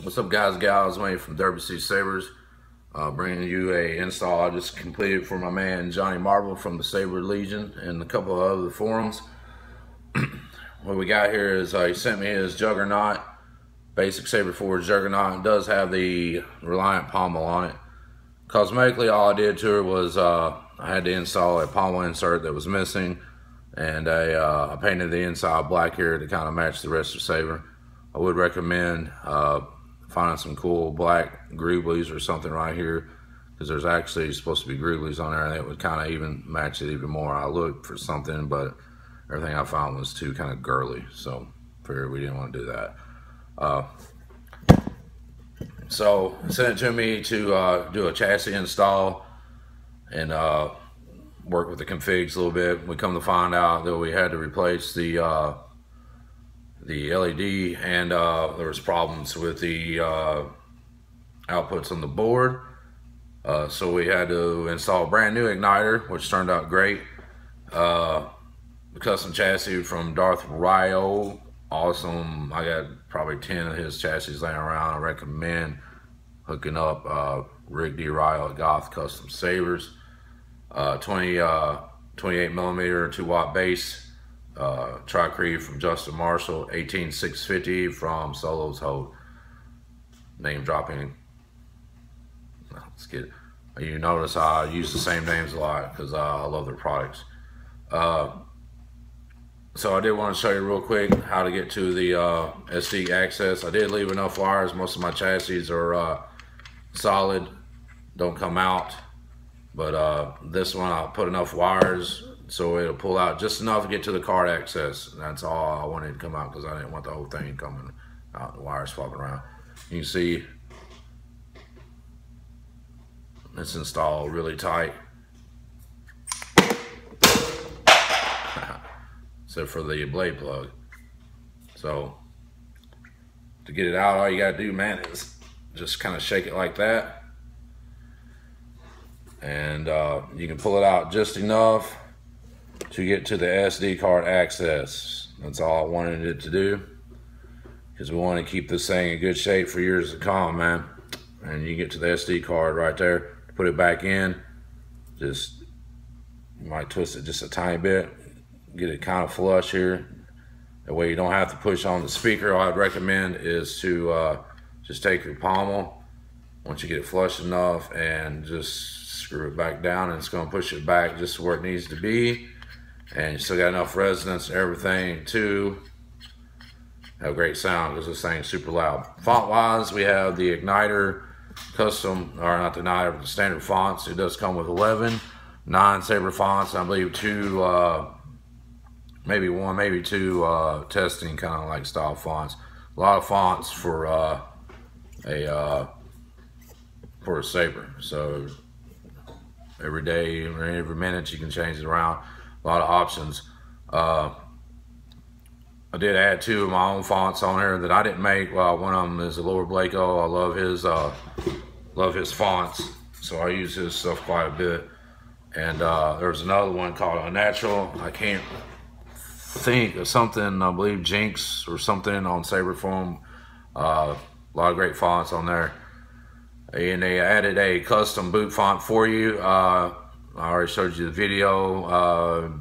What's up, guys and gals? Wayne from WC Sabers, bringing you a install I just completed for my man Johnny Marble from the Saber Legion and a couple of other forums. What we got here is he sent me his Juggarnaut, basic Saberforge Juggarnaut. It does have the Reliant pommel on it. Cosmetically, all I did to her was I had to install a pommel insert that was missing, and I painted the inside black here to kind of match the rest of the Saber. I would recommend finding some cool black grooblies or something right here, because there's actually supposed to be grooblies on there, and it would kind of even match it even more. I looked for something, but everything I found was too kind of girly, so figured we didn't want to do that. So sent it to me to do a chassis install and work with the configs a little bit. We come to find out that we had to replace the LED, and there was problems with the outputs on the board, so we had to install a brand new igniter, which turned out great. The custom chassis from Darth Ryo, awesome. I got probably 10 of his chassis laying around. I recommend hooking up Rick D. Ryo at Goth Custom Sabers. 28 millimeter 2-watt base. Tricrete from Justin Marshall, 18650 from Solo's Hold. Name dropping. Let's get it. You notice I use the same names a lot because I love their products. So I did want to show you real quick how to get to the SD access. I did leave enough wires. Most of my chassis are solid, don't come out, but this one I put enough wires so it'll pull out just enough to get to the card access. That's all I wanted to come out, because I didn't want the whole thing coming out, the wires flopping around. You can see it's installed really tight, except for the blade plug. So to get it out, all you gotta do, man, is just kind of shake it like that, and you can pull it out just enough to get to the SD card access. That's all I wanted it to do, because we want to keep this thing in good shape for years to come, man. And you get to the SD card right there, put it back in, just, you might twist it just a tiny bit, get it kind of flush here. That way you don't have to push on the speaker. All I'd recommend is to just take your pommel, once you get it flush enough, and just screw it back down, and it's going to push it back just to where it needs to be. And you still got enough resonance and everything to have great sound, because this thing's super loud. Font wise, we have the igniter custom, or not the igniter, but the standard fonts. It does come with 11 non-Saber fonts, and I believe maybe one, maybe two testing kind of like style fonts. A lot of fonts for a Saber. So every day or every minute you can change it around. A lot of options. I did add 2 of my own fonts on here that I didn't make. Well, one of them is a Lord Blako. I love his fonts, so I use his stuff quite a bit. And there's another one called Unnatural. I can't think of something, I believe Jinx or something on Saberforge. A lot of great fonts on there. And they added a custom boot font for you. I already showed you the video.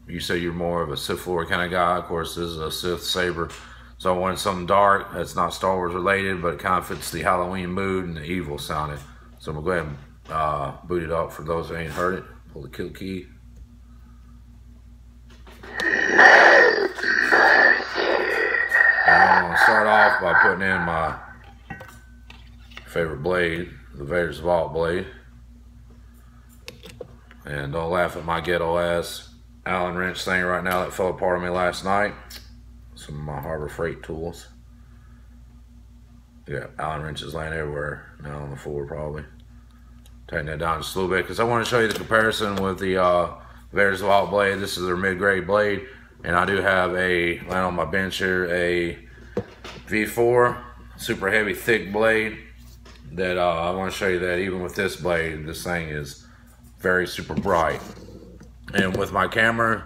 You say you're more of a Sith Lord kind of guy. Of course, this is a Sith Saber, so I wanted something dark that's not Star Wars related, but it kind of fits the Halloween mood and the evil sounding. So I'm gonna go ahead and boot it up for those that ain't heard it. Pull the kill key. I'm gonna start off by putting in my favorite blade, the Vader's Vault blade. And don't laugh at my ghetto ass Allen wrench thing right now that fell apart on me last night. Some of my Harbor Freight tools. Yeah, Allen wrenches laying everywhere now on the floor probably. Tighten that down just a little bit, because I want to show you the comparison with the Vader's Vault blade. This is their mid-grade blade, and I do have laying on my bench here, a V4 super heavy thick blade that I want to show you that even with this blade, this thing is very super bright. And with my camera,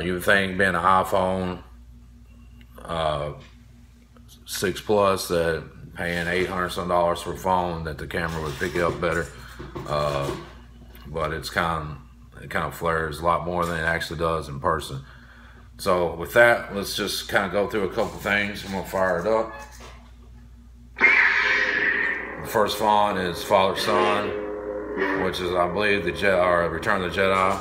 you would think being an iPhone 6 Plus that paying $800 some for a phone that the camera would pick it up better. But it kind of flares a lot more than it actually does in person. So with that, let's just kind of go through a couple things. I'm gonna fire it up. The first font is Father Son, which is, I believe, the Return of the Jedi.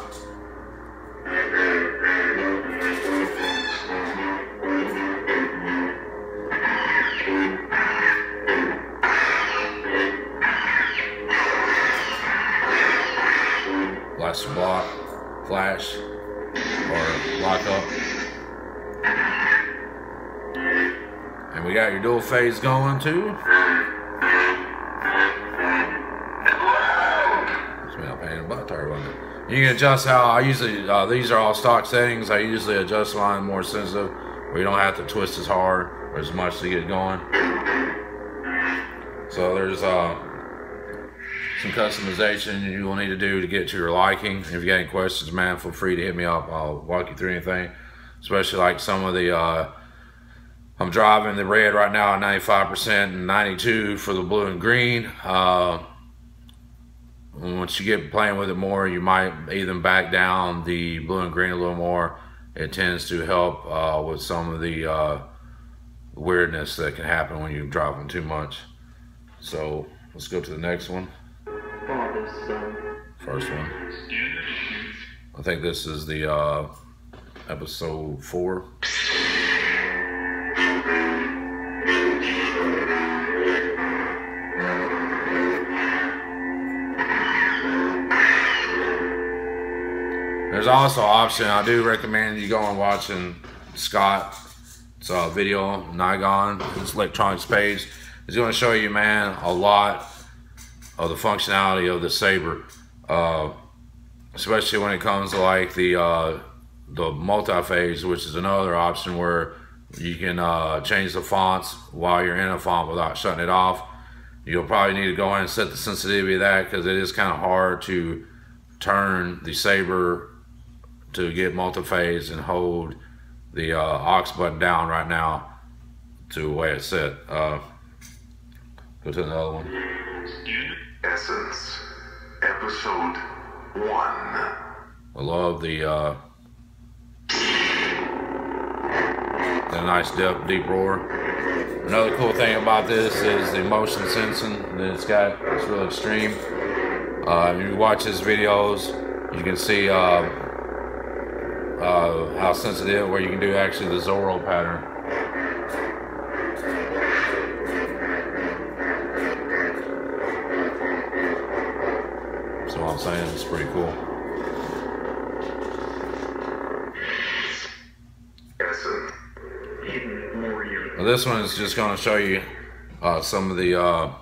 Blaster block, flash, or lock up. And we got your dual phase going too. You can adjust how I usually, these are all stock settings. I usually adjust mine more sensitive, where you don't have to twist as hard or as much to get it going. So there's some customization you will need to do to get to your liking. If you got any questions, man, feel free to hit me up. I'll walk you through anything, especially like some of the, I'm driving the red right now at 95% and 92 for the blue and green. Once you get playing with it more, you might even back down the blue and green a little more. It tends to help with some of the weirdness that can happen when you drive them too much. So let's go to the next one. First one. I think this is the episode 4. There's also an option, I do recommend you go and watching Scott's video, Nigon, his electronics page. He's going to show you, man, a lot of the functionality of the Saber, especially when it comes to like the multi-phase, which is another option where you can change the fonts while you're in a font without shutting it off. You'll probably need to go in and set the sensitivity of that, because it is kind of hard to turn the Saber to get multi-phase and hold the aux button down right now to the way it's set. Go to another one. Essence, episode 1. I love the nice deep roar. Another cool thing about this is the motion sensing that it's got. It's really extreme. If you watch his videos, you can see how sensitive, where you can do actually the Zorro pattern. So what I'm saying, it's pretty cool. Now this one is just going to show you some of the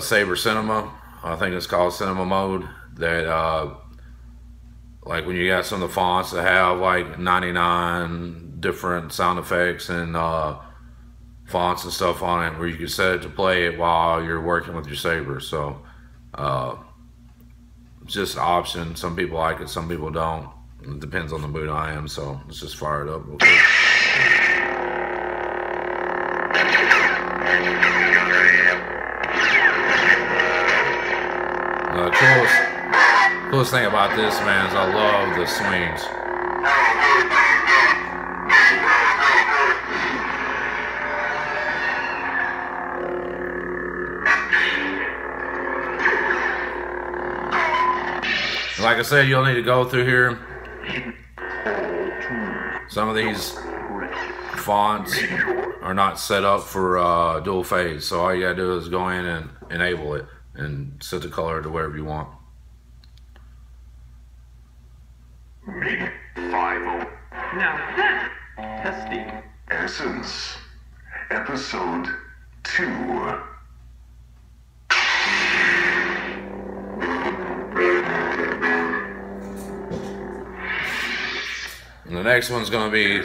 Saber Cinema. I think it's called Cinema Mode. That like when you got some of the fonts that have like 99 different sound effects and fonts and stuff on it, where you can set it to play it while you're working with your Saber. So it's just an option. Some people like it, some people don't. It depends on the mood I am. So let's just fire it up real quick. The coolest thing about this, man, is I love the swings. Like I said, you'll need to go through here. Some of these fonts are not set up for dual phase, so all you gotta do is go in and enable it and set the color to wherever you want. Now that's testing. Essence, episode 2. And the next one's going to be,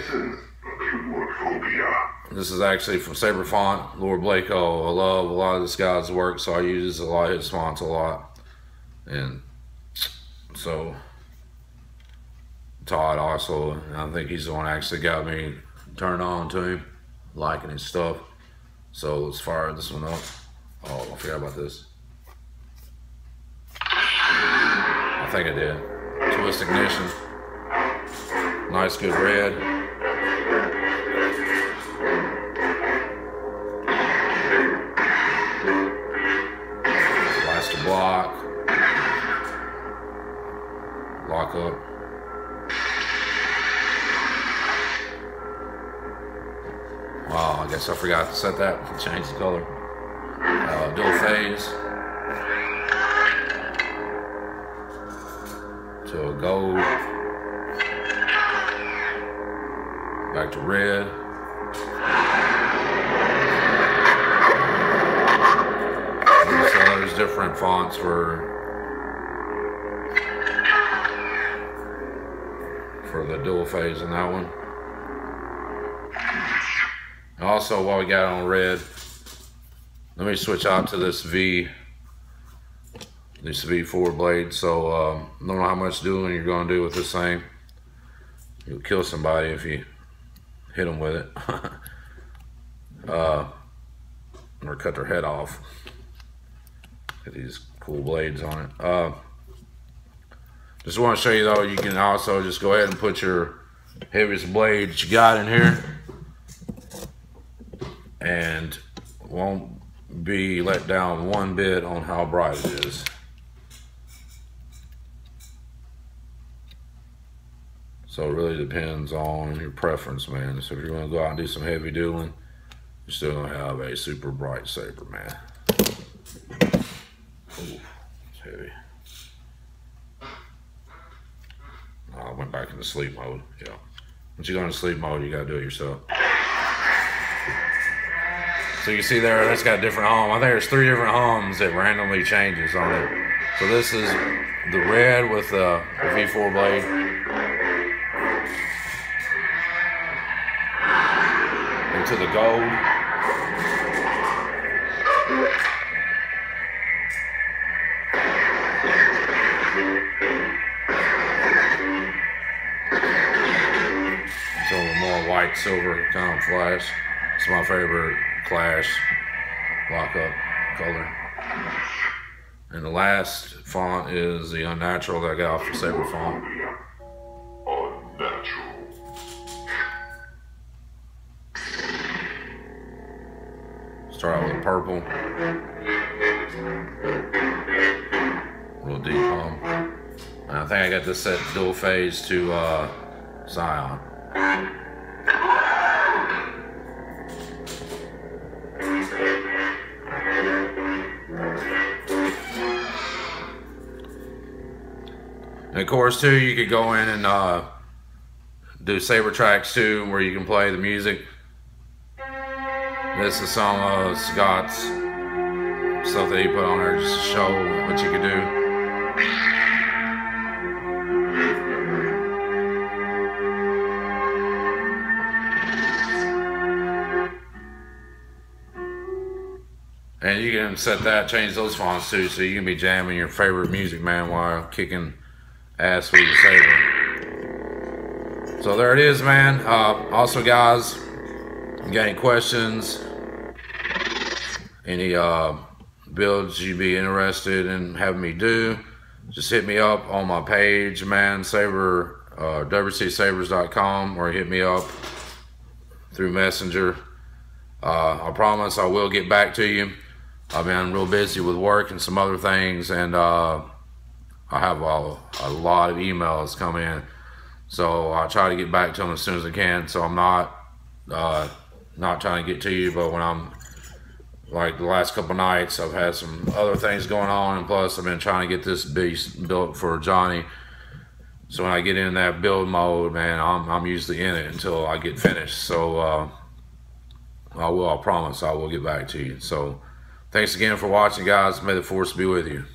this is actually from Saber Font, Lord Blako. I love a lot of this guy's work, so I use a lot of his fonts a lot. And so Todd also, I think he's the one that actually got me turned on to him. liking his stuff. So let's fire this one up. Oh, I forgot about this. I think I did. Twist ignition. Nice good red. Blaster block. Lock up. Wow, I guess I forgot to set that. Change the color. Dual phase. To a gold. Back to red. So there's different fonts for the dual phase in that one. Also, while we got on red, let me switch out to this V4 blade. So don't know how much dueling you're going to do with this thing. You'll kill somebody if you hit them with it. Or cut their head off. Get these cool blades on it. Just want to show you though, you can also just go ahead and put your heaviest blade that you got in here, and won't be let down one bit on how bright it is. So it really depends on your preference, man. So if you're going to go out and do some heavy dueling, you're still going to have a super bright saber, man. Ooh, it's heavy. I went back into sleep mode. Yeah. Once you go into sleep mode, you got to do it yourself. So you can see there, that's got a different hum. I think there's 3 different hums that randomly changes on it. So this is the red with the V4 blade. Into the gold. So a more white, silver kind of flash. It's my favorite clash lock-up color. And the last font is the Unnatural that I got off the Saber font. Unnatural. Start out with purple. Real deep hum. And I think I got this set dual phase to Scion. And of course, too, you could go in and do Saber tracks too, where you can play the music. This is some of Scott's stuff that he put on there just to show what you could do. And you can set that, change those fonts too, so you can be jamming your favorite music, man, while kicking ass with your saber. So there it is, man. Also, guys, you got any questions, any builds you'd be interested in having me do, just hit me up on my page, man, wcsabers.com, or hit me up through Messenger. I promise I will get back to you. I've been real busy with work and some other things, and I have a lot of emails come in, so I'll try to get back to them as soon as I can. So I'm not trying to get to you, but when I'm like the last couple nights, I've had some other things going on, and plus I've been trying to get this beast built for Johnny. So when I get in that build mode, man, I'm usually in it until I get finished. So I promise I will get back to you. So thanks again for watching, guys. May the force be with you.